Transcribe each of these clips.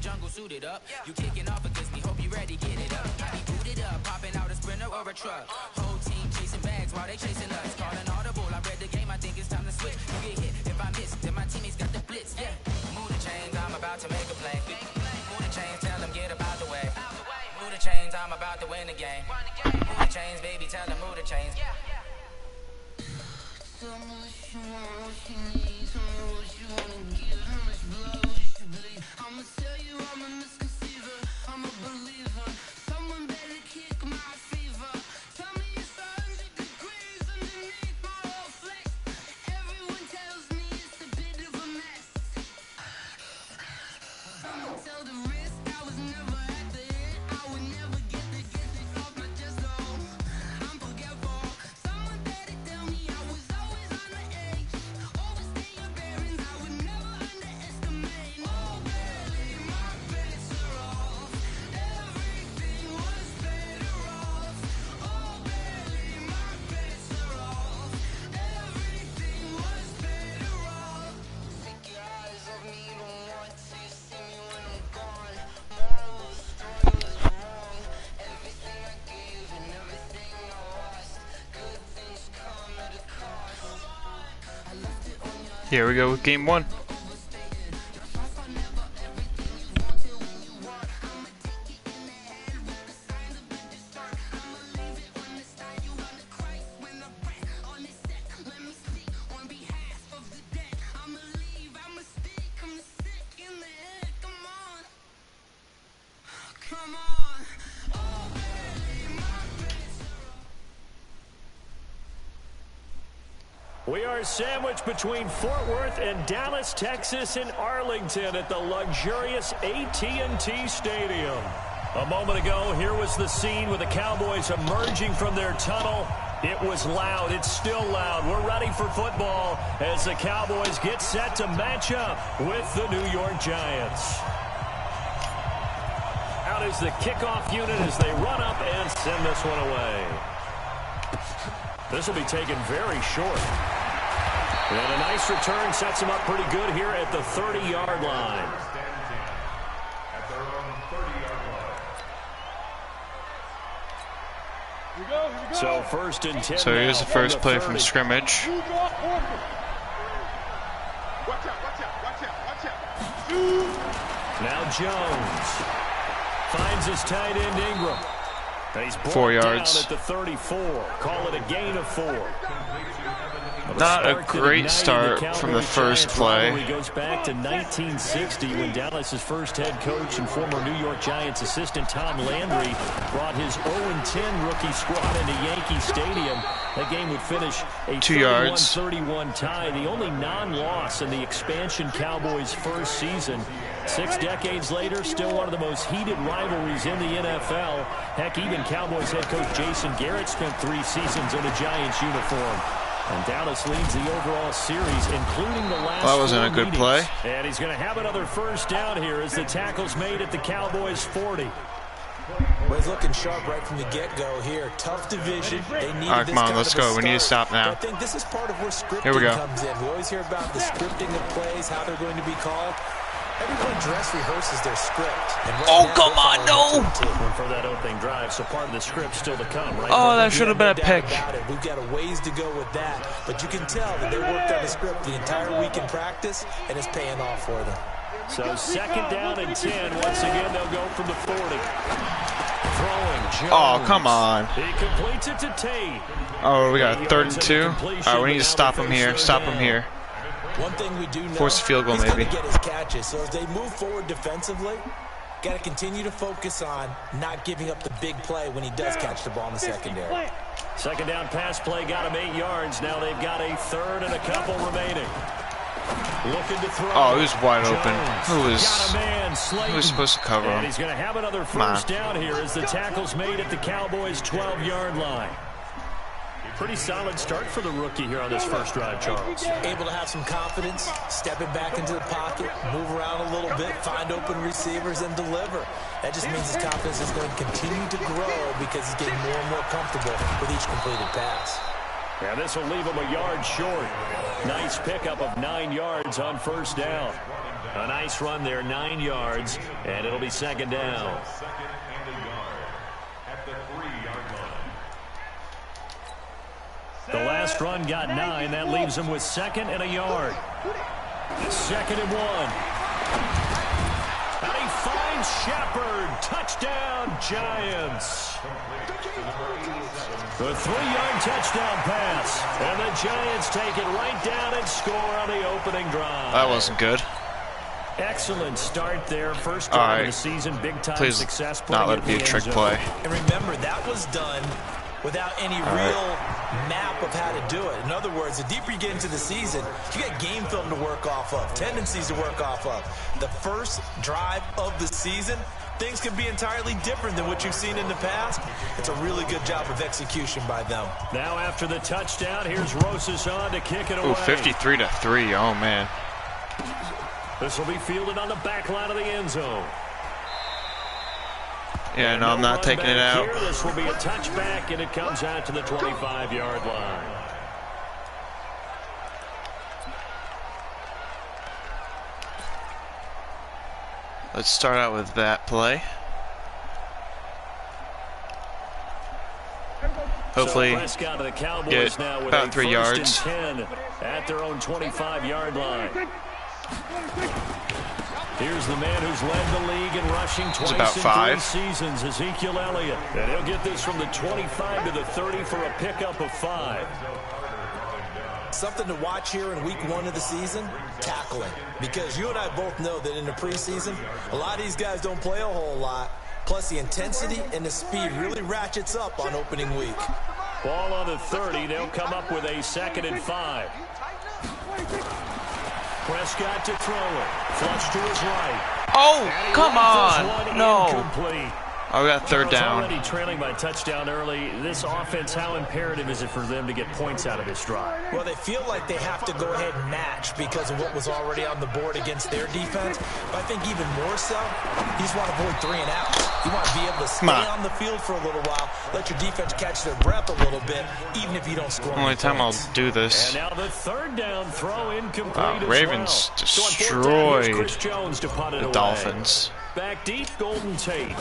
jungle suited up. You kicking off against me, hope you ready, get it up. I be booted up, popping out a sprinter or a truck. Whole team chasing bags while they chasing us. Calling audible, I read the game, I think it's time to switch. You get hit, if I miss, then my teammates got the blitz, yeah. Move the chains, I'm about to make a play. Move the chains, tell them get about the way. Move the chains, I'm about to win the game. Move the chains, baby, tell them move the chains. Tell me what you want, what you need. Tell me what you wanna give. How much blood would you bleed? I'ma tell you I'm a misconceiver. I'm a believer. Someone better kick my fever. Tell me it's 100 degrees underneath my whole flesh. Everyone tells me it's a bit of a mess. Someone tell the risk I was never at the end. I would never get the off my chest, though. I'm forgetful. Someone better tell me I was always on the edge. Overstay your bearings, I would never underestimate. Oh, barely, my bets are off. Everything was better off. Oh, barely, my bets are off. Everything was better off. Take your eyes off me, don't want to see me when I'm gone. Moral of the story was wrong. Everything I gave and everything I lost. Good things come at a cost. I left it on your Here we go with game one. Come on. Oh, baby, my bets are We are sandwiched between Fort Worth and Dallas, Texas, and Arlington at the luxurious AT&T Stadium. A moment ago, here was the scene with the Cowboys emerging from their tunnel. It was loud. It's still loud. We're ready for football as the Cowboys get set to match up with the New York Giants. Out is the kickoff unit as they run up and send this one away. This will be taken very short. And a nice return sets them up pretty good here at the 30-yard line. So first and 10. So here's the first play from scrimmage. Now Jones finds his tight end Ingram. He's 4 yards. down at the 34. Call it a gain of 4. Not a great start from the first play. He goes back to 1960 when Dallas's first head coach and former New York Giants assistant Tom Landry brought his 0-10 rookie squad into Yankee Stadium. That game would finish a 2 yards. 31-31 tie, the only non-loss in the expansion Cowboys' first season. 6 decades later, still one of the most heated rivalries in the NFL. Heck, even Cowboys head coach Jason Garrett spent 3 seasons in a Giants uniform. And Dallas leads the overall series, including the last. Well, that wasn't a good play. And he's going to have another first down here as the tackle's made at the Cowboys' 40. Well, he's looking sharp right from the get-go here. Tough division. They need All right, come on, let's go. We need to stop now. I think this is part of where scripting Here we go. comes in. We always hear about the scripting of plays, how they're going to be called. Everyone dress rehearses their script. And right Oh, now, come on, no! For that opening drive, so part of the script still to come, right? Oh, that should have been a pick. We've got a ways to go with that, but you can tell that they worked on the script the entire week in practice, and it's paying off for them. So second down and 10. Once again, they'll go from the 40. Throwing Jones. Oh, come on. He completes it to Tate. Oh, we got 3rd and 2. All right, we need to stop him here. Stop him here. One thing we do know, Force a field goal, he's maybe. gonna get his catches. So as they move forward defensively, got to continue to focus on not giving up the big play when he does catch the ball in the secondary. Second down pass play got him 8 yards. Now they've got a 3rd and a couple remaining. Looking to throw. Oh, he was wide open. Jones. Who was supposed to cover And him? he's going to have another first down here as the tackle's made at the Cowboys' 12-yard line. Pretty solid start for the rookie here on this first drive, Charles. Able to have some confidence, stepping back into the pocket, move around a little bit, find open receivers, and deliver. That just means his confidence is going to continue to grow because he's getting more and more comfortable with each completed pass. And this will leave him a yard short. Nice pickup of 9 yards on first down. A nice run there, 9 yards, and it'll be second down. The last run got 9. That leaves him with 2nd and a yard. 2nd and 1. And he finds Shepard. Touchdown, Giants. The 3-yard touchdown pass. And the Giants take it right down and score on the opening drive. That wasn't good. Excellent start there. First drive of the season. Big-time success. Please not let it be a trick play. And remember, that was done without any real map of how to do it. In other words, the deeper you get into the season, you got game film to work off of, tendencies to work off of. The first drive of the season, things can be entirely different than what you've seen in the past. It's a really good job of execution by them. Now after the touchdown, here's Rosas on to kick it away. Ooh, 53-3. Oh, man. This will be fielded on the back line of the end zone. Yeah, no, I'm not taking it out. Here. This will be a touchback, and it comes out to the 25-yard line. Let's start out with that play. Hopefully, Prescott of the Cowboys get now with about 3 yards. 10 at their own 25-yard line. Here's the man who's led the league in rushing twice about in 5 seasons, Ezekiel Elliott. And he'll get this from the 25 to the 30 for a pickup of 5. Something to watch here in week 1 of the season, tackling. Because you and I both know that in the preseason, a lot of these guys don't play a whole lot. Plus, the intensity and the speed really ratchets up on opening week. Ball on the 30. They'll come up with a 2nd and 5. Prescott to throw it. Flush to his right. Oh, come on. No. Incomplete. Oh, we got 3rd down. Already trailing by touchdown early. This offense, how imperative is it for them to get points out of this drive? Well, they feel like they have to go ahead and match because of what was already on the board against their defense. But I think even more so, you just want to avoid 3 and outs. You want to be able to stay on the field for a little while, let your defense catch their breath a little bit, even if you don't score. Only time points. I'll do this. And now the 3rd down throw incomplete as Ravens well. destroyed Chris Jones to punt it the away. Dolphins. Back deep, Golden Tate.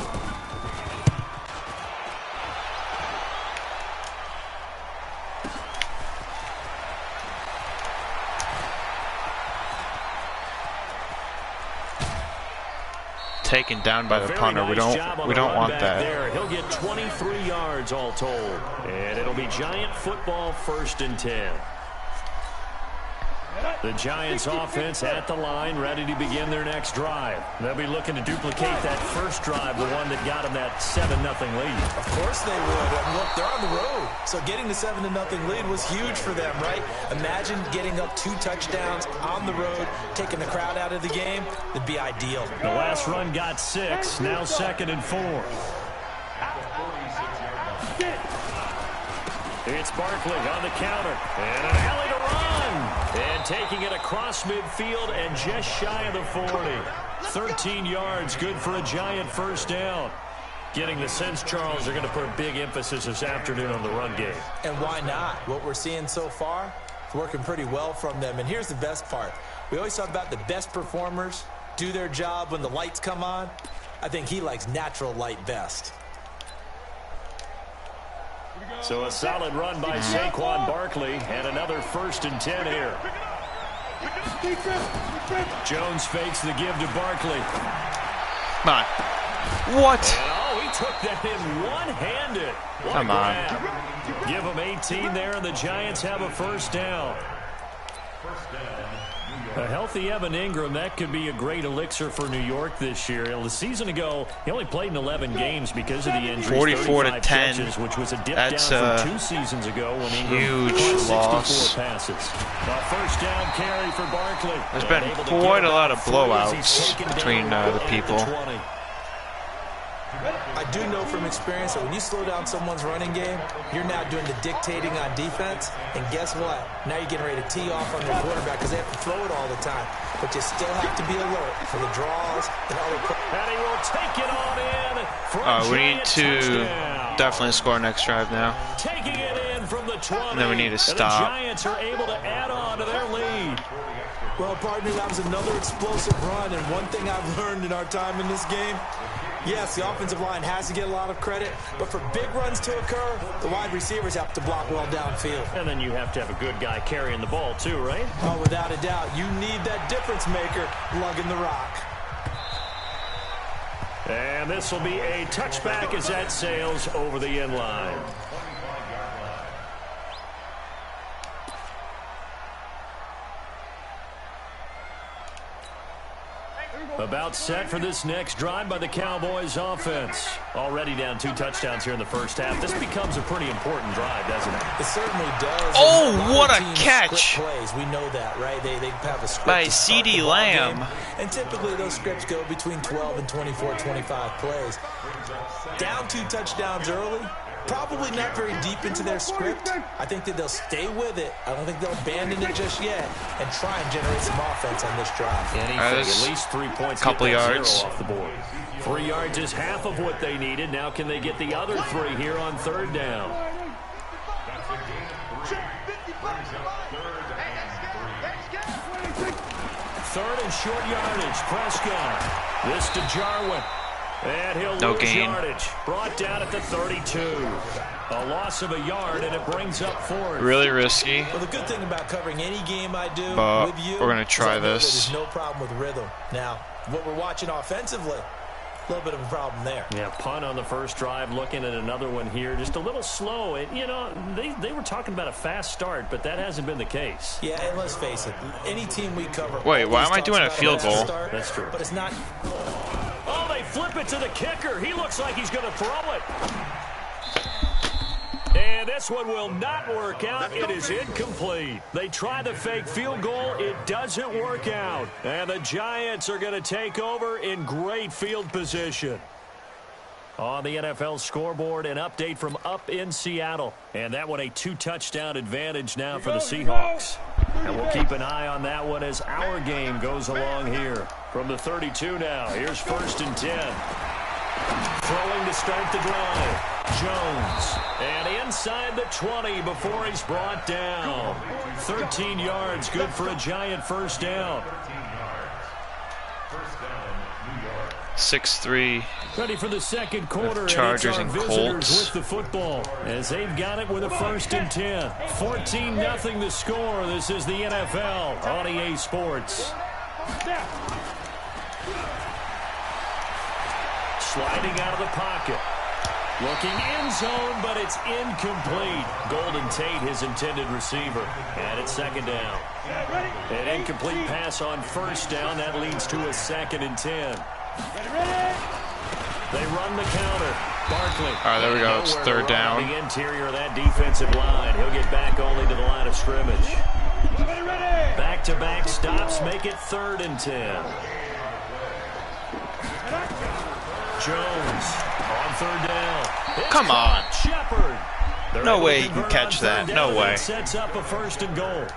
Taken down by the punter. We don't want that. There. He'll get 23 yards all told. And it'll be Giant football, 1st and 10. The Giants offense at the line, ready to begin their next drive. They'll be looking to duplicate that first drive, the one that got them that 7-0 lead. Of course they would. And look, they're on the road. So getting the 7-0 lead was huge for them, right? Imagine getting up 2 touchdowns on the road, taking the crowd out of the game. It'd be ideal. The last run got 6, now 2nd and 4. It's Barkley on the counter. And an alley to run. And taking it across midfield and just shy of the 40. 13 yards, good for a Giant 1st down. Getting the sense, Charles, they're going to put a big emphasis this afternoon on the run game. And why not? What we're seeing so far is working pretty well from them. And here's the best part. We always talk about the best performers do their job when the lights come on. I think he likes natural light best. So a solid run by Saquon Barkley and another 1st and 10 here. Jones fakes the give to Barkley. Come on. What? And, oh, he took that in one-handed. Come on. Give him 18 there, and the Giants have a 1st down. A healthy Evan Ingram, that could be a great elixir for New York this year. The season ago, he only played in 11 games because of the injuries. 44-10. Catches, which was a dip That's down from 2 seasons ago when Ingram huge caught 64 loss. passes. A 1st down carry for Barkley. There's been quite a lot of blowouts between the people. I do know from experience that when you slow down someone's running game, you're now doing the dictating on defense. And guess what? Now you're getting ready to tee off on your quarterback because they have to throw it all the time. But you still have to be alert for the draws and other. And he will take it on in for a We need to touchdown. definitely score next drive now. Taking it in from the 20. And then we need to And stop. the Giants are able to add on to their lead. Well, partner, that was another explosive run, and one thing I've learned in our time in this game, yes, the offensive line has to get a lot of credit, but for big runs to occur, the wide receivers have to block well downfield. And then you have to have a good guy carrying the ball too, right? Oh, without a doubt. You need that difference maker lugging the rock. And this will be a touchback as that sails over the end line. About set for this next drive by the Cowboys offense. Already down 2 touchdowns here in the first half. This becomes a pretty important drive, doesn't it? It certainly does. Oh, what a catch. Plays. We know that, right? They have a script By C.D. Lamb. And typically those scripts go between 12 and 24, 25 plays. Down 2 touchdowns early. Probably not very deep into their script. I think that they'll stay with it. I don't think they'll abandon it just yet and try and generate some offense on this drive. Anything, at least 3 points. Couple yards off the board. 3 yards is half of what they needed. Now can they get the other 3 here on 3rd down? Third and short yardage. Prescott. This to Jarwin. And he'll lose yardage. Brought down at the 32. A loss of a yard, and it brings up 4th. Really risky. Well, the good thing about covering any game I do but with you, we're going to try this. There's no problem with rhythm. Now, what we're watching offensively, a little bit of a problem there. Yeah, punt on the first drive, looking at another one here. Just a little slow. And, you know, they were talking about a fast start, but that hasn't been the case. Yeah, and let's face it, any team we cover. Wait, why am I doing a field goal? That's true. But it's not. Oh, they flip it to the kicker. He looks like he's going to throw it. And this one will not work out. It is incomplete. They try the fake field goal. It doesn't work out. And the Giants are going to take over in great field position. On the NFL scoreboard, an update from up in Seattle. And that one a 2-touchdown advantage now for the Seahawks. And we'll keep an eye on that one as our game goes along here. From the 32 now, here's 1st and 10. Throwing to start the drive. Jones. And inside the 20 before he's brought down. 13 yards, good for a Giant first down. 6-3. Ready for the second quarter. Chargers and With Colts. the football as they've got it with a 1st and 10. 14-0 the score. This is the NFL on EA Sports. Sliding out of the pocket. Looking end zone, but it's incomplete. Golden Tate, his intended receiver. And it's 2nd down. An incomplete pass on 1st down. That leads to a 2nd and 10. They run the counter. Barkley. All right, there we go. It's 3rd down. The interior of that defensive line. He'll get back only to the line of scrimmage. Back-to-back stops make it 3rd and 10. Jones on 3rd down. Come on. Shepard. No way you can catch that. No way. Sets up a 1st and goal.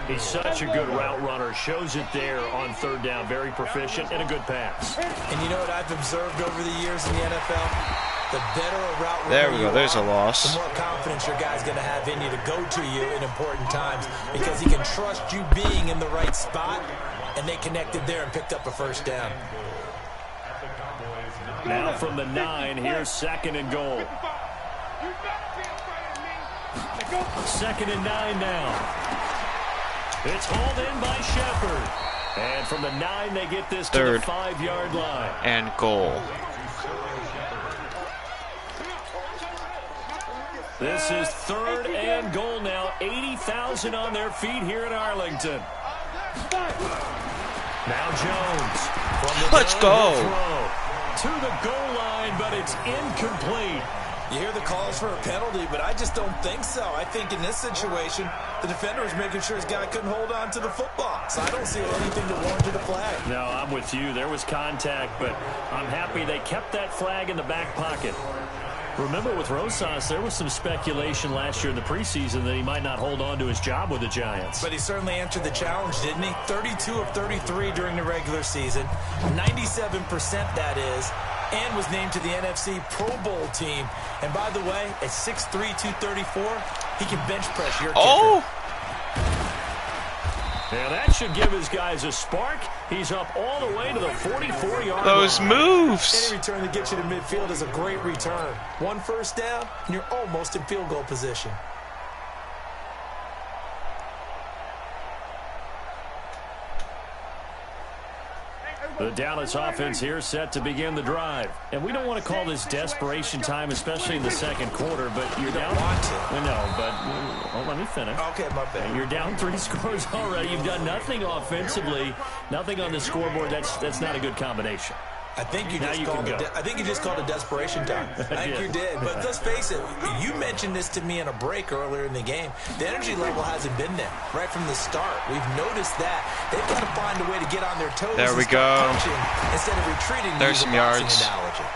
He's such a good route runner. Shows it there on 3rd down. Very proficient and a good pass. And you know what I've observed over the years in the NFL? The better a route runner There we go. There's a the loss. more confidence your guy's going to have in you to go to you in important times because he can trust you being in the right spot, and they connected there and picked up a 1st down. Now from the 9, here's 2nd and goal. 2nd and 9 now. It's hauled in by Shepard. And from the 9, they get this to the 5-yard line. And goal. This is 3rd and goal now. 80,000 on their feet here in Arlington. Now Jones. Let's go. To the goal line, but it's incomplete. You hear the calls for a penalty, but I just don't think so. I think in this situation, the defender was making sure his guy couldn't hold on to the football. So I don't see anything that warranted a flag. No, I'm with you. There was contact, but I'm happy they kept that flag in the back pocket. Remember, with Rosas, there was some speculation last year in the preseason that he might not hold on to his job with the Giants. But he certainly answered the challenge, didn't he? 32 of 33 during the regular season, 97% that is, and was named to the NFC Pro Bowl team. And by the way, at 6'3", 234, he can bench press your kicker. Yeah, that should give his guys a spark. He's up all the way to the 44-yard line. Those moves. Any return that gets you to midfield is a great return. 1 first down, and you're almost in field goal position. The Dallas offense here set to begin the drive. And we don't want to call this desperation time, especially in the second quarter, but you're down. Want to. We know, but let me finish. Okay, my bad. You're down 3 scores already. You've done nothing offensively, nothing on the scoreboard. That's not a good combination. I think you just called it desperation time. I think you did. But let's face it, you mentioned this to me in a break earlier in the game. The energy level hasn't been there right from the start. We've noticed that. They've got to find a way to get on their toes. There we go. Instead of retreating. There's some yards.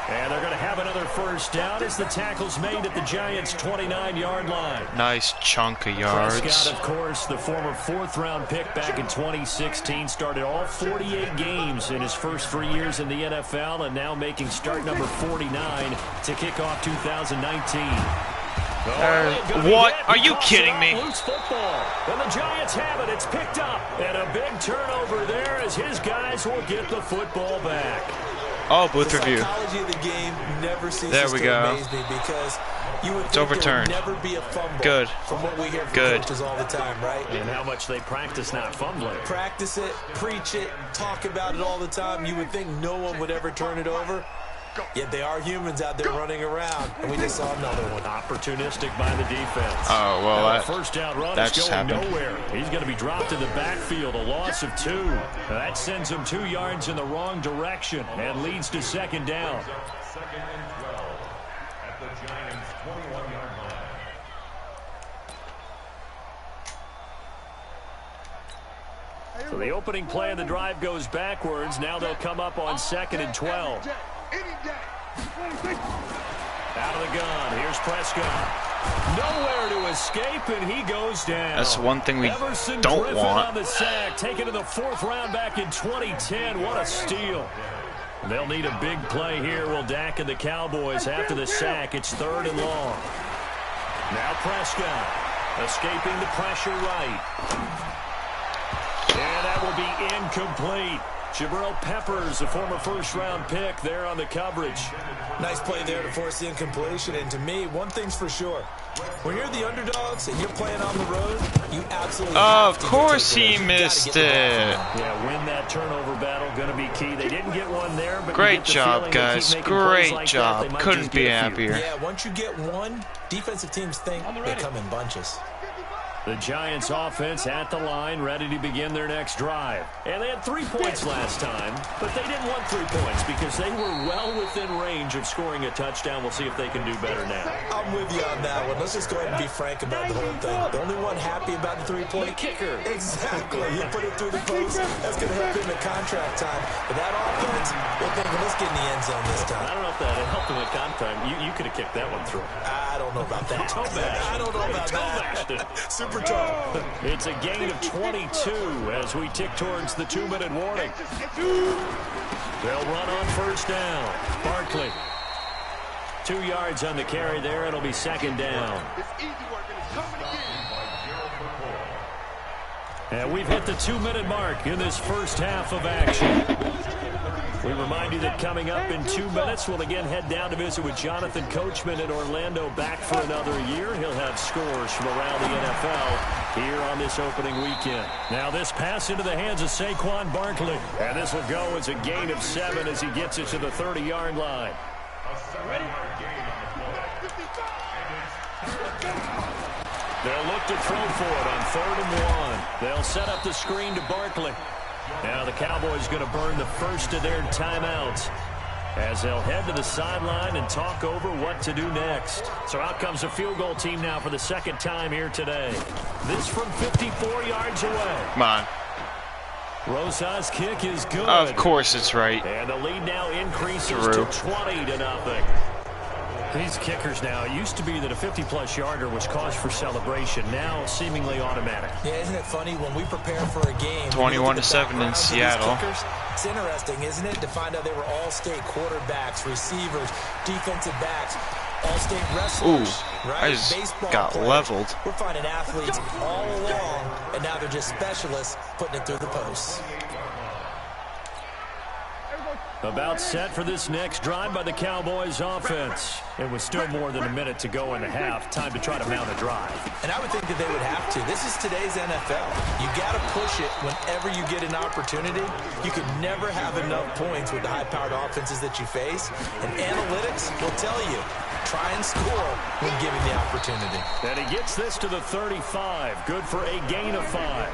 And they're going to have another first down as the tackle's made at the Giants' 29-yard line. Nice chunk of yards. Prescott, of course, the former 4th-round pick back in 2016, started all 48 games in his first 3 years in the NFL, and now making start number 49 to kick off 2019. What? Are you kidding me? Loose football. And the Giants have it. It's picked up. And a big turnover there as his guys will get the football back. Oh, booth review. The psychology of the game never ceases there we to go. amaze me because you would it's overturned. There would never be a fumble. Good. From what we hear from Good. coaches all the time, right? And how much they practice not fumbling. Practice it, preach it, talk about it all the time. You would think no one would ever turn it over. Yet they are humans out there running around, and we just saw another one. Opportunistic by the defense. Oh, well, that first down run is going happened. nowhere. He's going to be dropped in the backfield, a loss of 2. That sends him 2 yards in the wrong direction and leads to second down. 2nd and 12 at the Giants' 21-yard line. So the opening play of the drive goes backwards. Now they'll come up on 2nd and 12. Out of the gun. Here's Prescott. Nowhere to escape, and he goes down. That's one thing we Everson don't Griffin want. On the sack, taken to the 4th round back in 2010. What a steal. They'll need a big play here. Will Dak and the Cowboys after the sack. It's 3rd and long. Now Prescott escaping the pressure right. And that will be incomplete. Jabril Peppers, a former 1st-round pick, there on the coverage. Nice play there to force the incompletion. And to me, one thing's for sure. When you're the underdogs and you're playing on the road, you absolutely Of course he missed it. Yeah, win that turnover battle, going to be key. They didn't get one there, but great job, guys. Great job. Couldn't be happier. Yeah, once you get one, defensive teams think they come in bunches. The Giants offense at the line, ready to begin their next drive. And they had 3 points last time, but they didn't want 3 points because they were well within range of scoring a touchdown. We'll see if they can do better now. I'm with you on that one. Let's just go ahead and be frank about the whole thing. The only one happy about the 3-point kicker. Exactly. He put it through the post. That's going to help him at contract time. But that offense, they're thinking, let's get in the end zone this time. I don't know if that helped him at contract time. You could have kicked that one through. I don't know about that. I don't know about that. Super tough. It's a gain of 22 as we tick towards the 2-minute warning. They'll run on 1st down. Barkley. 2 yards on the carry there. It'll be 2nd down. And we've hit the 2-minute mark in this first half of action. We remind you that coming up in 2 minutes, we'll again head down to visit with Jonathan Coachman in Orlando, back for another year. He'll have scores from around the NFL here on this opening weekend. Now this pass into the hands of Saquon Barkley. And this will go as a gain of 7 as he gets it to the 30-yard line. They'll look to throw for it on 3rd and 1. They'll set up the screen to Barkley. Now the Cowboys going to burn the first of their timeouts as they'll head to the sideline and talk over what to do next. So out comes a field goal team now for the 2nd time here today. This from 54 yards away. Come on. Rosa's kick is good. Of course it's right. And the lead now increases to 20-0. These kickers now, it used to be that a 50-plus yarder was cause for celebration. Now seemingly automatic. Yeah, isn't it funny when we prepare for a game? 21-7 in Seattle. Kickers, it's interesting, isn't it, to find out they were all-state quarterbacks, receivers, defensive backs. All-state wrestlers, Ooh, right? I just Baseball got players. leveled. We're finding athletes all along, and now they're just specialists putting it through the posts. About set for this next drive by the Cowboys offense. It was still more than a minute to go in the half. Time to try to mount a drive. And I would think that they would have to. This is today's NFL. You got to push it whenever you get an opportunity. You can never have enough points with the high-powered offenses that you face. And analytics will tell you, try and score when given the opportunity. And he gets this to the 35. Good for a gain of 5.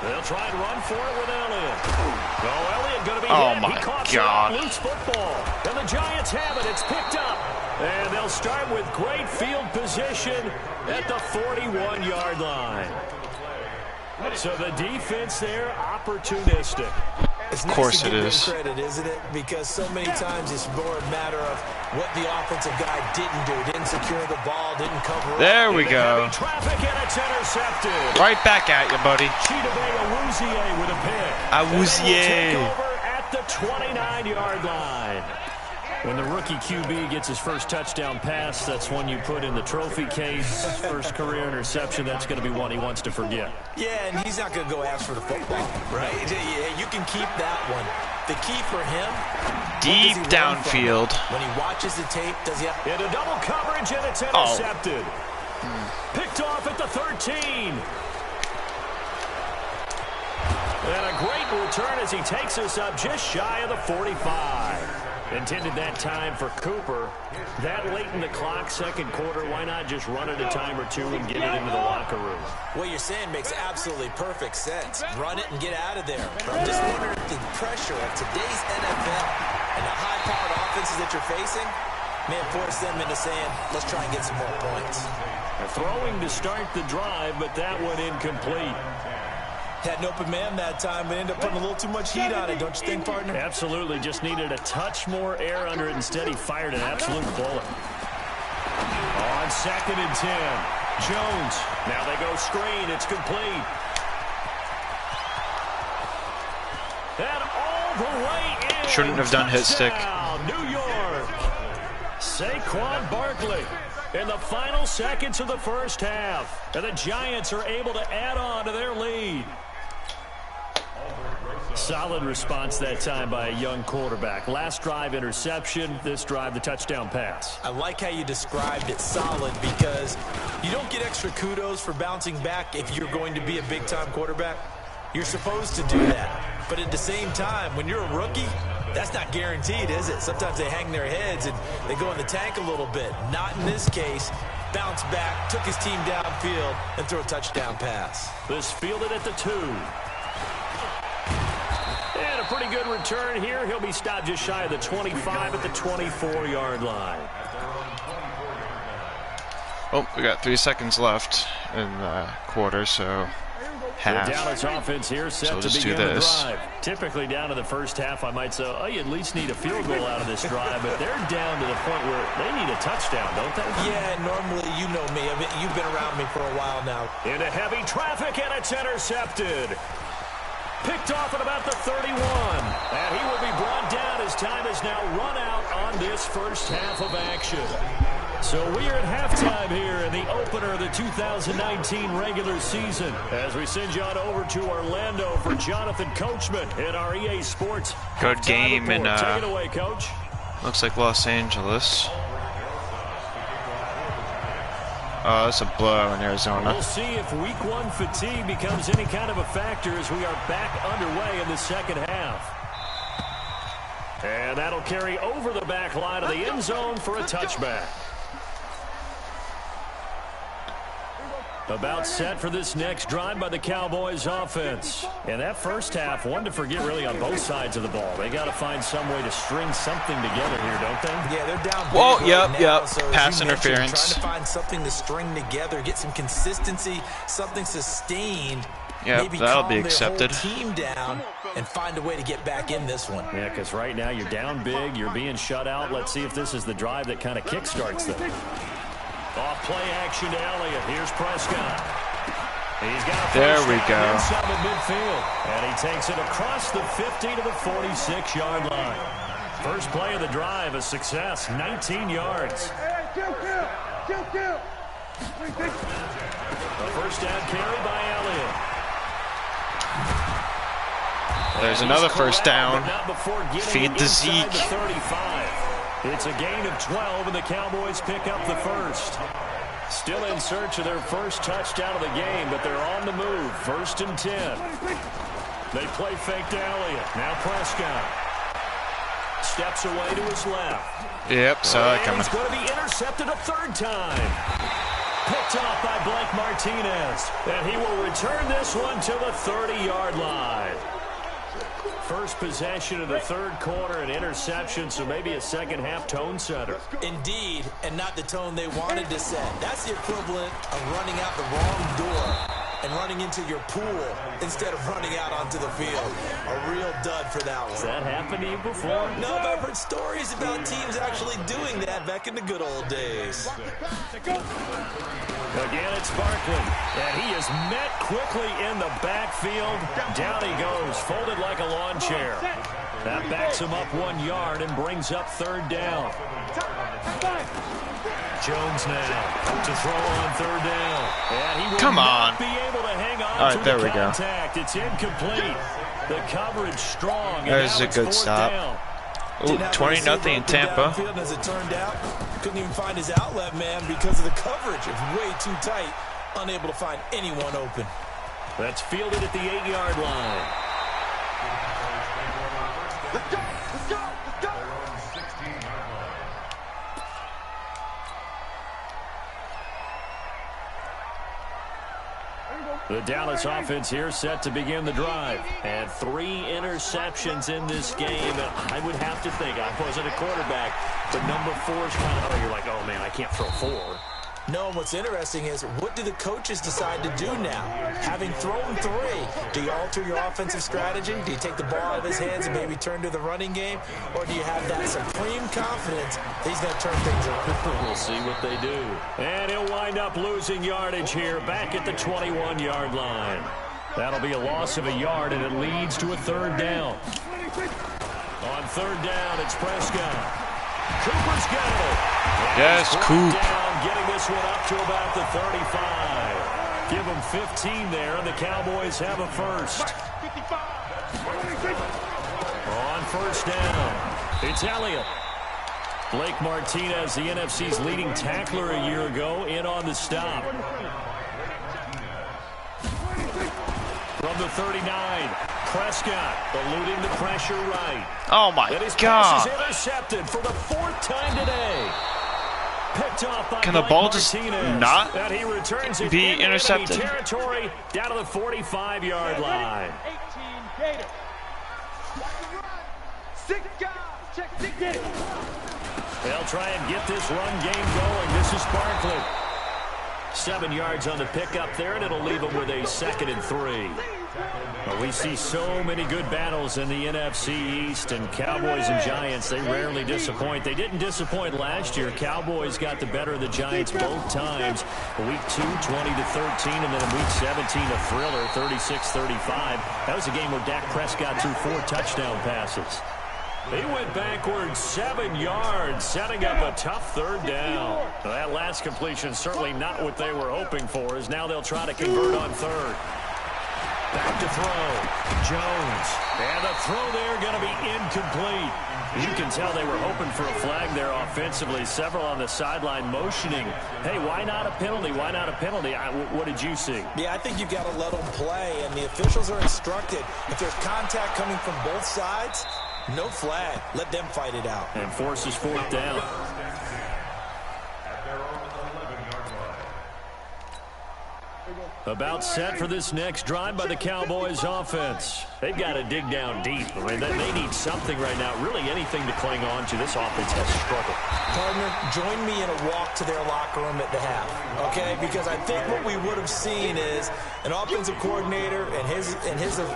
They'll try and run for it with Elliott. Oh, Elliott going to be hit. My He caught God. some loose football. And the Giants have it. It's picked up. And they'll start with great field position at the 41-yard line. So the defense there, opportunistic. It's Of course nice to it give is. them credit, isn't it? Because so many times it's more a matter of what the offensive guy didn't do. Didn't secure the ball, didn't cover There up. we go. Traffic, and it's intercepted. Right back at you, buddy. Chidobe Awuzie with a pick. Awuzie. And they will take over at the 29-yard line. When the rookie QB gets his first touchdown pass, that's one you put in the trophy case. First career interception, that's going to be one he wants to forget. Yeah, and he's not going to go ask for the football, right? Yeah, you can keep that one. The key for him, Deep what does he run downfield. from? When he watches the tape, does he have... Into double coverage, and it's intercepted. Picked off at the 13. And a great return as he takes us up just shy of the 45. Intended that time for Cooper. That late in the clock, second quarter, why not just run it a time or two and get it into the locker room? What you're saying makes absolutely perfect sense. Run it and get out of there. But I'm just wondering if the pressure of today's NFL and the high-powered offenses that you're facing may have forced them into saying, let's try and get some more points. Throwing to start the drive, but that one incomplete. Had an open man that time, but ended up putting a little too much heat on it, don't you think, partner? Absolutely. Just needed a touch more air under it. Instead, he fired an absolute bullet. On 2nd and 10. Jones. Now they go screen. It's complete. And all the way in. Shouldn't have done hit stick. New York. Saquon Barkley. In the final seconds of the first half. And the Giants are able to add on to their lead. Solid response that time by a young quarterback. Last drive, interception. This drive, the touchdown pass. I like how you described it solid because you don't get extra kudos for bouncing back if you're going to be a big-time quarterback. You're supposed to do that. But at the same time, when you're a rookie, that's not guaranteed, is it? Sometimes they hang their heads and they go in the tank a little bit. Not in this case. Bounced back, took his team downfield, and threw a touchdown pass. This fielded at the 2. And a pretty good return here. He'll be stopped just shy of the 25 at the 24-yard line. Oh, we got 3 seconds left in the quarter, so half. The Dallas offense here set So we'll to just do begin the this. drive. Typically down to the first half, I might say, oh, you at least need a field goal out of this drive, but they're down to the point where they need a touchdown, don't they? Yeah, normally, you know me. I mean, you've been around me for a while now. Into heavy traffic, and it's intercepted. Picked off at about the 31. And he will be brought down as time is now run out on this first half of action. So we are at halftime here in the opener of the 2019 regular season. As we send you on over to Orlando for Jonathan Coachman in our EA Sports Good halftime game in, report. Take it away, Coach. Looks like Los Angeles. Oh, that's a blowout in Arizona. We'll see if week 1 fatigue becomes any kind of a factor as we are back underway in the second half. And that'll carry over the back line of the end zone for a touchback. About set for this next drive by the Cowboys offense. And that first half, one to forget really on both sides of the ball. They got to find some way to string something together here, don't they? Yeah, they're down big Whoa, right yep, now, yep. so as Pass you mentioned, interference. Trying to find something to string together, get some consistency, something sustained. Yep, maybe that'll calm be their accepted. whole team down and find a way to get back in this one. Yeah, because right now you're down big, you're being shut out. Let's see if this is the drive that kind of kickstarts them. Off play action to Elliott. Here's Prescott. He's got a There first we down go. inside the midfield. And he takes it across the 50 to the 46-yard line. First play of the drive, a success, 19 yards. A first down carry by Elliott. There's another first down. Feed the Zeke. Zeke. The 35. It's a gain of 12, and the Cowboys pick up the first. Still in search of their first touchdown of the game, but they're on the move. 1st and 10. They play fake to Elliott. Now Prescott. Steps away to his left. Yep, saw it coming. He's going to be intercepted a third time. Picked off by Blake Martinez. And he will return this one to the 30-yard line. First possession of the third quarter, an interception, so maybe a second-half tone setter. Indeed, and not the tone they wanted to set. That's the equivalent of running out the wrong door and running into your pool instead of running out onto the field. A real dud for that one. Has that happened to you before? No, but I've heard stories about teams actually doing that back in the good old days. Again, it's Barkley, and he is met quickly in the backfield. Down he goes, folded like a lawn chair. That backs him up 1 yard and brings up third down. Jones now to throw on third down. And he will not be able to hang on All right, to there the we go. contact. It's incomplete. The coverage strong. There's a good stop. Ooh, 20-0 Tampa. As it turned out, couldn't even find his outlet man because of the coverage. It's way too tight, unable to find anyone open. That's fielded at the 8-yard line. Let's go! Let's go! Let's go! The Dallas offense here set to begin the drive. And 3 interceptions in this game. And I would have to think, I wasn't a quarterback, but number 4 is kind of, you're like, oh man, I can't throw 4. No, what's interesting is, what do the coaches decide to do now? Having thrown 3, do you alter your offensive strategy? Do you take the ball out of his hands and maybe turn to the running game? Or do you have that supreme confidence that he's going to turn things around? We'll see what they do. And he'll wind up losing yardage here back at the 21-yard line. That'll be a loss of a yard, and it leads to a third down. On third down, it's Prescott. Cooper's got it. Yes, Coop. Down, getting this one up to about the 35. Give them 15 there, and the Cowboys have a first. On first down, it's Elliott. Blake Martinez, the NFC's leading tackler a year ago, in on the stop. From the 39, Prescott eluding the pressure right. Oh my Pass God! is intercepted for the 4th time today. Picked off by Can the Blake ball just Martinez. not And he returns it be into intercepted? enemy territory down to the 45-yard line. 18 Gator. 6 guys. Check 6 Gator. They'll try and get this run game going. This is Barkley. 7 yards on the pickup there, and it'll leave them with a 2nd and 3. Well, we see so many good battles in the NFC East, and Cowboys and Giants, they rarely disappoint. They didn't disappoint last year. Cowboys got the better of the Giants both times. Week 2, 20-13, and then in Week 17, a thriller, 36-35. That was a game where Dak Prescott threw 4 touchdown passes. He went backwards 7 yards, setting up a tough third down. That last completion certainly not what they were hoping for, as now they'll try to convert on third. Back to throw. Jones. And the throw there going to be incomplete. You can tell they were hoping for a flag there offensively. Several on the sideline motioning. Hey, why not a penalty? Why not a penalty? What did you see? Yeah, I think you've got to let them play, and the officials are instructed. If there's contact coming from both sides, no flag. Let them fight it out. And forces 4th down. About set for this next drive by the Cowboys offense. They've got to dig down deep. I mean, they need something right now, really anything to cling on to. This offense has struggled. Partner, join me in a walk to their locker room at the half, okay? Because I think what we would have seen is an offensive coordinator and his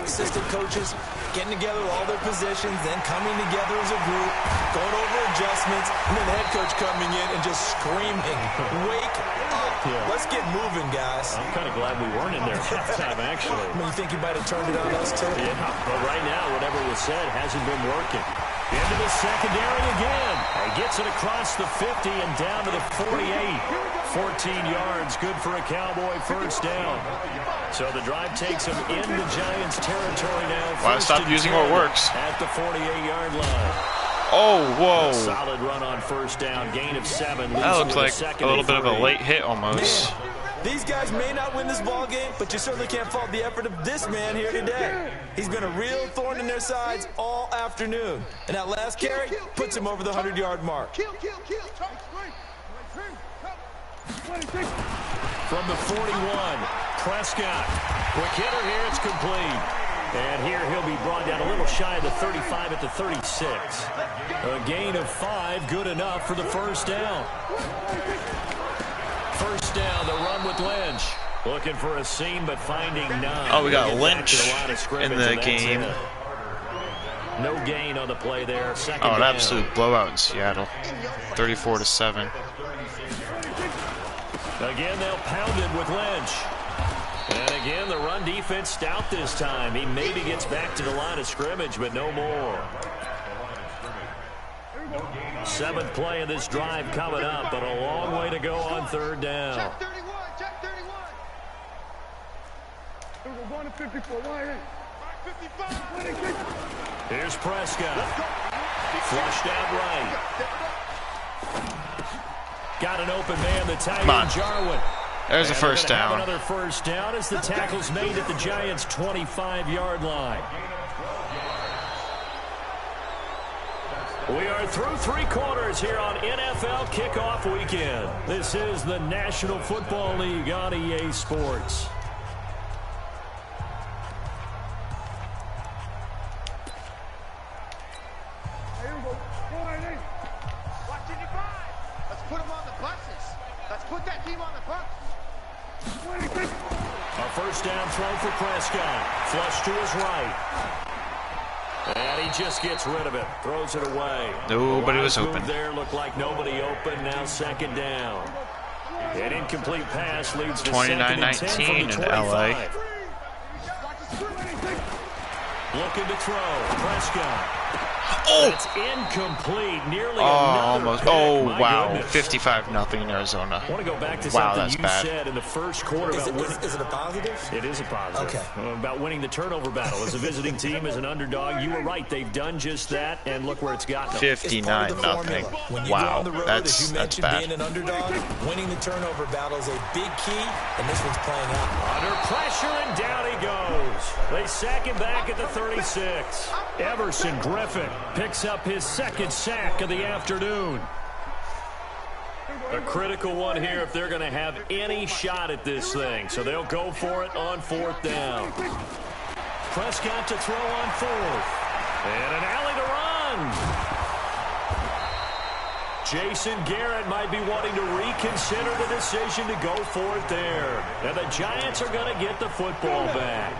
assistant coaches getting together with all their positions, then coming together as a group, going over adjustments, and then the head coach coming in and just screaming, "Wake up!" Yeah. Let's get moving, guys. I'm kind of glad we weren't in there at halftime, actually. I mean, you think you might have turned it on us, too? Yeah, but right now, whatever was said hasn't been working. Into the secondary again. He gets it across the 50 and down to the 48. 14 yards, good for a Cowboy first down. So the drive takes him into Giants territory now. Why stop using what works? At the 48-yard line. Oh, whoa. Solid run on first down, gain of 7. That looks like a little bit of a late hit almost. Man, these guys may not win this ball game, but you certainly can't fault the effort of this man here today. He's been a real thorn in their sides all afternoon. And that last carry puts him over the 100-yard mark. From the 41, Prescott. Quick hitter here, it's complete. And here he'll be brought down a little shy of the 35 at the 36. A gain of 5, good enough for the first down. First down, the run with Lynch. Looking for a seam, but finding none. Oh, we got Lynch in the game. No gain on the play there. Second Oh, an down. absolute blowout in Seattle. 34-7. Again, they'll pound it with Lynch. And again, the run defense stout this time. He maybe gets back to the line of scrimmage, but no more. 7th play of this drive coming up, but a long way to go on third down. Check 31, check 31. We're going to 54, why ain't? 55. Here's Prescott. Flushed out right. Got an open man, the tight end, Jarwin. There's a first down. Another first down as the tackle's made at the Giants' 25-yard line. We are through 3 quarters here on NFL Kickoff Weekend. This is the National Football League on EA Sports. Here we go. Why ain't? Watch 55. Let's put them on the buses. Let's put that team on the bus. A first down throw for Prescott. Flush to his right. And he just gets rid of it. Throws it away. Nobody was open. There looked like nobody open. Now second down. An incomplete pass leads to 29-19 in LA. Looking to throw. Prescott. Oh! It's incomplete. Nearly Almost. Oh, My wow. goodness. 55-0 Arizona. I want to go back to Wow, something that's you bad. said in the first quarter about winning. Is it a positive? It is a positive. Okay. About winning the turnover battle. As a visiting team, as an underdog, you were right. They've done just that, and look where it's gotten them. 59-0. When you go Wow, on the road, that's as you mentioned, bad. being an underdog, winning the turnover battle is a big key, and this one's playing out. Under pressure, and down he goes. They sack him back at the 36. Everson Griffin picks up his second sack of the afternoon. A critical one here if they're going to have any shot at this thing. So they'll go for it on 4th down. Prescott to throw on 4th. And an alley to run. Jason Garrett might be wanting to reconsider the decision to go for it there. And the Giants are going to get the football back.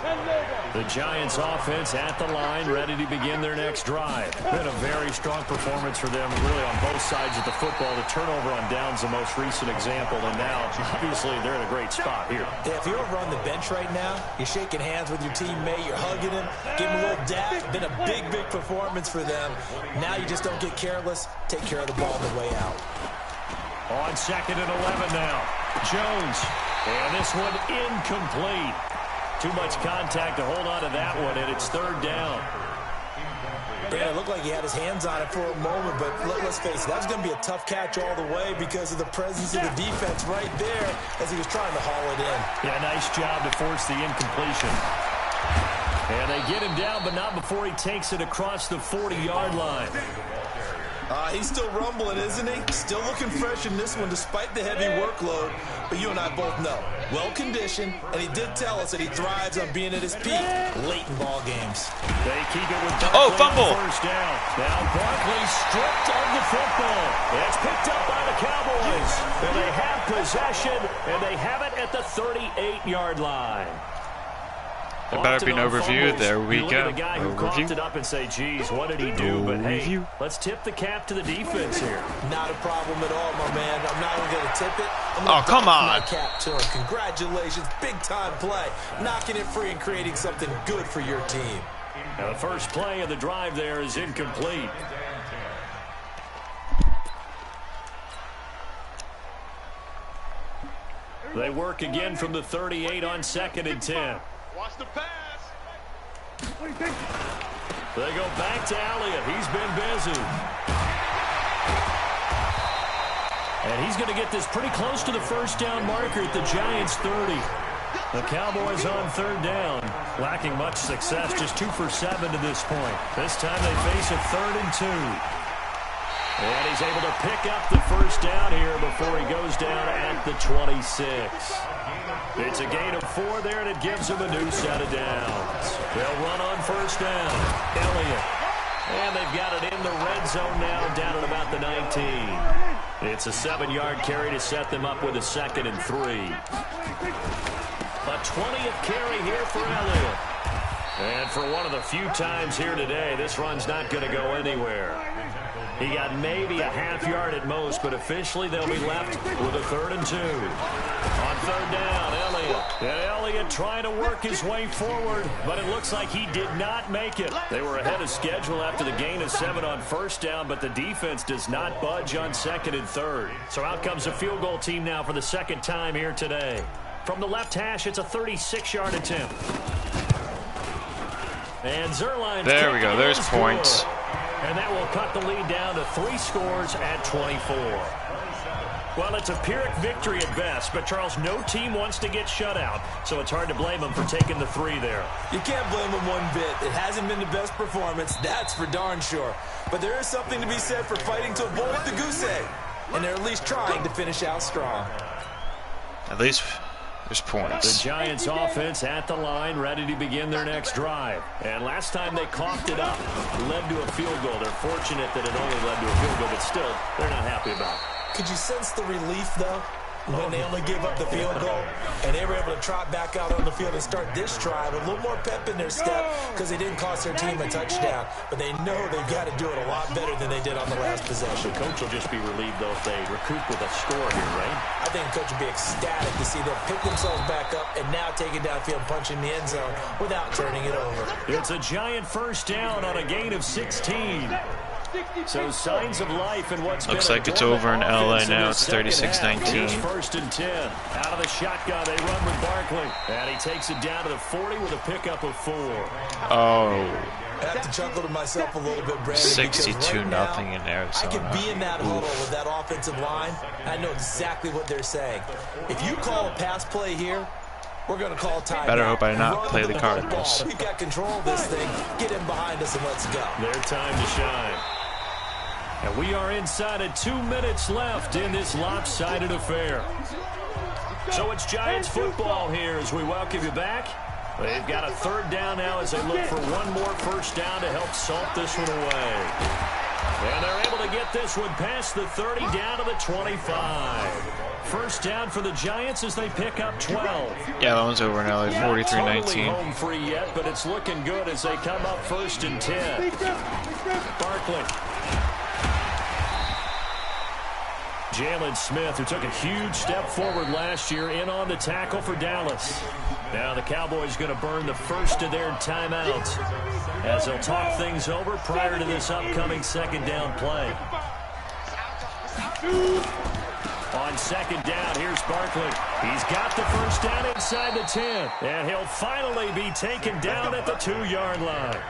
The Giants offense at the line, ready to begin their next drive. Been a very strong performance for them, really on both sides of the football. The turnover on downs the most recent example, and now, obviously, they're in a great spot here. Yeah, if you're over on the bench right now, you're shaking hands with your teammate, you're hugging him, giving him a little dap. Been a big, big performance for them. Now you just don't get careless. Take care of the ball on the way out. On 2nd and 11 now. Jones. And this one incomplete. Too much contact to hold on to that one, and it's 3rd down. Yeah, it looked like he had his hands on it for a moment, but let's face it, that was going to be a tough catch all the way because of the presence of the defense right there as he was trying to haul it in. Yeah, nice job to force the incompletion. And they get him down, but not before he takes it across the 40-yard line. He's still rumbling, isn't he? Still looking fresh in this one despite the heavy workload. But you and I both know, well-conditioned, and he did tell us that he thrives on being at his peak late in ball games. They keep it with Barkley. Oh, fumble. First down. Now Barkley stripped of the football. It's picked up by the Cowboys. And they have possession, and they have it at the 38-yard line. There better be no review. There we Look go. at the guy who coughed it up and say, geez, what did he do? But hey, let's tip the cap to the defense here. Not a problem at all, my man. I'm not even going to tip it. Oh, come on. My cap to him. Congratulations. Big-time play. Knocking it free and creating something good for your team. Now, the first play of the drive there is incomplete. They work again from the 38 on 2nd and 10. Watch the pass. They go back to Elliott. He's been busy. And he's going to get this pretty close to the first down marker at the Giants' 30. The Cowboys on 3rd down, lacking much success, just 2 for 7 to this point. This time they face a 3rd and 2. And he's able to pick up the first down here before he goes down at the 26. It's a gain of 4 there, and it gives him a new set of downs. They'll run on first down. Elliott. And they've got it in the red zone now, down at about the 19. It's a 7-yard carry to set them up with a 2nd and 3. A 20th carry here for Elliott. And for one of the few times here today, this run's not going to go anywhere. He got maybe a half-yard at most, but officially they'll be left with a 3rd and 2. On 3rd down, Elliott. And Elliott trying to work his way forward, but it looks like he did not make it. They were ahead of schedule after the gain of 7 on first down, but the defense does not budge on 2nd and 3rd. So out comes the field goal team now for the 2nd time here today. From the left hash, it's a 36-yard attempt. And Zerline. There we go. There's points. And that will cut the lead down to 3 scores at 24. Well, it's a Pyrrhic victory at best, but Charles, no team wants to get shut out, so it's hard to blame them for taking the 3 there. You can't blame them one bit. It hasn't been the best performance, that's for darn sure. But there is something to be said for fighting to a bowl with the goose egg. And they're at least trying to finish out strong. At least there's points. The Giants offense at the line, ready to begin their next drive. And last time they coughed it up, led to a field goal. They're fortunate that it only led to a field goal, but still, they're not happy about it. Could you sense the relief, though, when they only gave up the field goal and they were able to trot back out on the field and start this drive with a little more pep in their step because they didn't cost their team a touchdown, but they know they've got to do it a lot better than they did on the last possession. The coach will just be relieved, though, if they recoup with a score here, right? I think the coach will be ecstatic to see them pick themselves back up and now take it downfield, punching the end zone without turning it over. It's a Giant first down on a gain of 16. So signs of life in what's looks like it's over in LA now. It's 36-19. 1st and 10. Out of the shotgun, they run with Barkley. And he takes it down to the 40 with a pickup of 4. Oh. I have to chuckle to myself a little bit, Brandon. 62-0 right in Arizona. I could be in that huddle with that offensive line. I know exactly what they're saying. If you call a pass play here, we're going to call time. Better hope I not play the Cardinals. We've got control of this thing. Get him behind us and let's go. Their time to shine. And we are inside of 2 minutes left in this lopsided affair. So it's Giants football here as we welcome you back. They've got a 3rd down now as they look for one more first down to help salt this one away. And they're able to get this one past the 30 down to the 25. First down for the Giants as they pick up 12. Yeah, that one's over now, like 43-19. Totally home free yet, but it's looking good as they come up 1st and 10. Barkley. Jalen Smith, who took a huge step forward last year, in on the tackle for Dallas. Now the Cowboys going to burn the first of their timeouts as they'll talk things over prior to this upcoming 2nd down play. On 2nd down, here's Barkley. He's got the first down inside the 10, and he'll finally be taken down at the 2-yard line.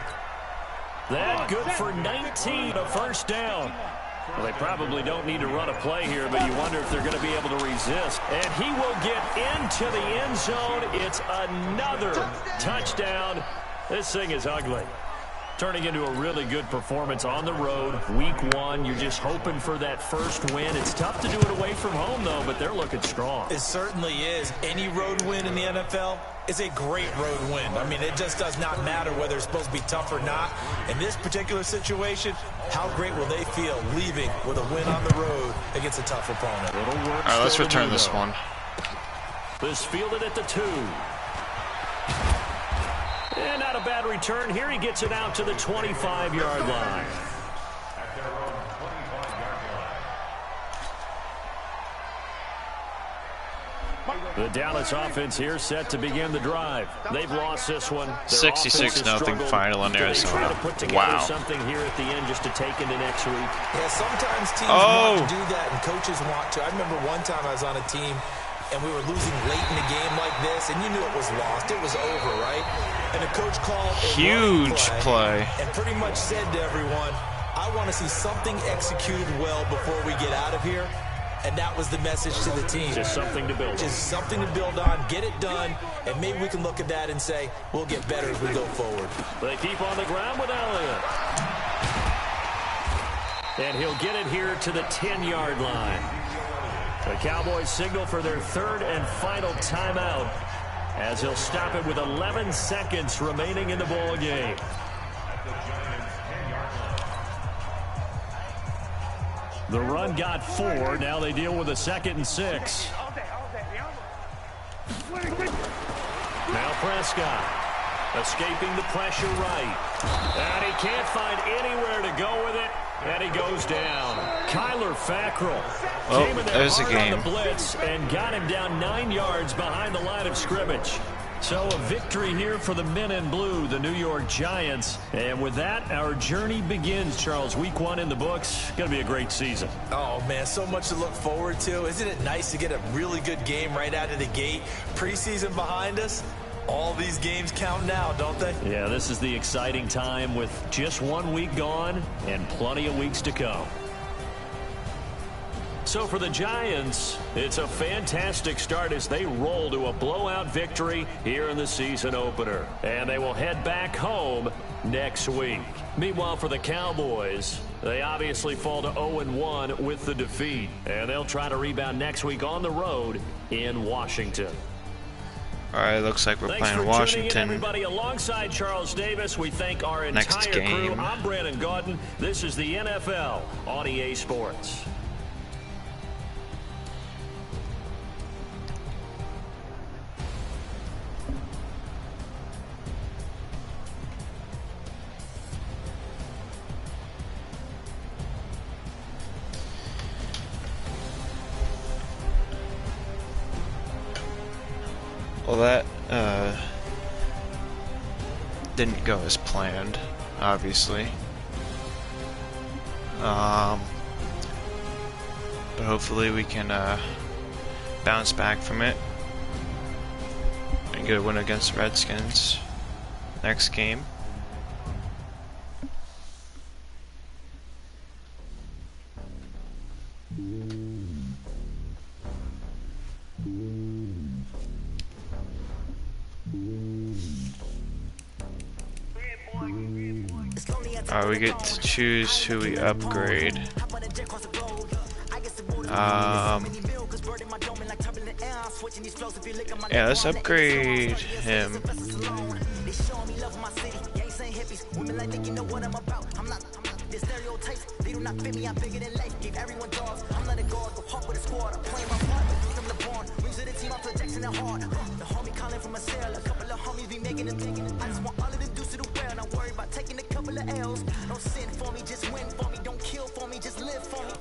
That good for 19, a first down. Well, they probably don't need to run a play here, but you wonder if they're going to be able to resist. And he will get into the end zone. It's another touchdown. This thing is ugly. Turning into a really good performance on the road. Week 1, you're just hoping for that first win. It's tough to do it away from home, though, but they're looking strong. It certainly is. Any road win in the NFL is a great road win. I mean, it just does not matter whether it's supposed to be tough or not. In this particular situation, how great will they feel leaving with a win on the road against a tough opponent? All right, let's return this one. This fielded at the 2. And not a bad return here. He gets it out to the 25-yard line. At their own 25-yard line. The Dallas offense here set to begin the drive. They've lost this one. 66-0 final in Arizona. Wow. Something here at the end just to take into next week. Yeah, sometimes teams want to do that and coaches want to. I remember one time I was on a team and we were losing late in the game like this, and you knew it was lost. It was over, right? And the coach called a huge play and pretty much said to everyone, I want to see something executed well before we get out of here. And that was the message to the team. Just something to build on. Just something to build on, get it done, and maybe we can look at that and say, we'll get better as we go forward. They keep on the ground with Elliott. And he'll get it here to the 10-yard line. The Cowboys signal for their third and final timeout as he'll stop it with 11 seconds remaining in the ball game. The run got 4. Now they deal with a 2nd and 6. Now Prescott escaping the pressure right. And he can't find anywhere to go with it. And he goes down. Kyler Fackrell came in there hard on the blitz and got him down 9 yards behind the line of scrimmage. So a victory here for the men in blue, the New York Giants. And with that, our journey begins, Charles. Week 1 in the books. Going to be a great season. Oh, man, so much to look forward to. Isn't it nice to get a really good game right out of the gate? Preseason behind us. All these games count now, don't they? Yeah, this is the exciting time with just 1 week gone and plenty of weeks to come. So for the Giants, it's a fantastic start as they roll to a blowout victory here in the season opener. And they will head back home next week. Meanwhile, for the Cowboys, they obviously fall to 0-1 with the defeat. And they'll try to rebound next week on the road in Washington. All right, looks like we're playing Washington. Everybody, alongside Charles Davis, we thank our entire crew. I'm Brandon Gaudin. This is the NFL on EA Sports. Well, that didn't go as planned, obviously. But hopefully we can bounce back from it and get a win against the Redskins next game. We get to choose who we upgrade. Yeah, let's upgrade him. Don't sin for me, just win for me. Don't kill for me, just live for me.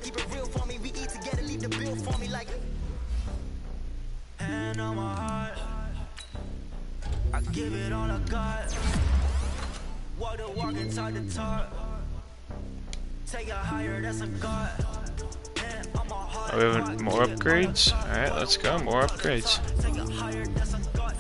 Keep it real for me. We eat together, leave the bill for me like. Hand on my heart, I give it all I got. Walk the walk and talk the talk. Take it higher, that's a god. We have more upgrades? Alright, let's go. More upgrades. Take it higher, that's a god.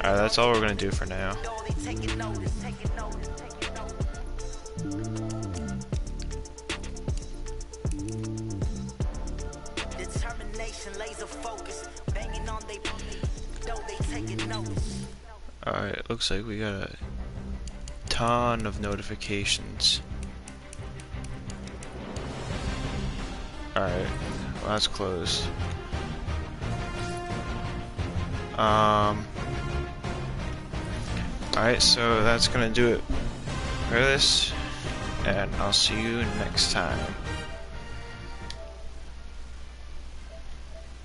Alright, that's all we're gonna do for now. Alright, looks like we got a ton of notifications. Alright, well, that's closed. Alright, Alright, so that's gonna do it for this, and I'll see you next time.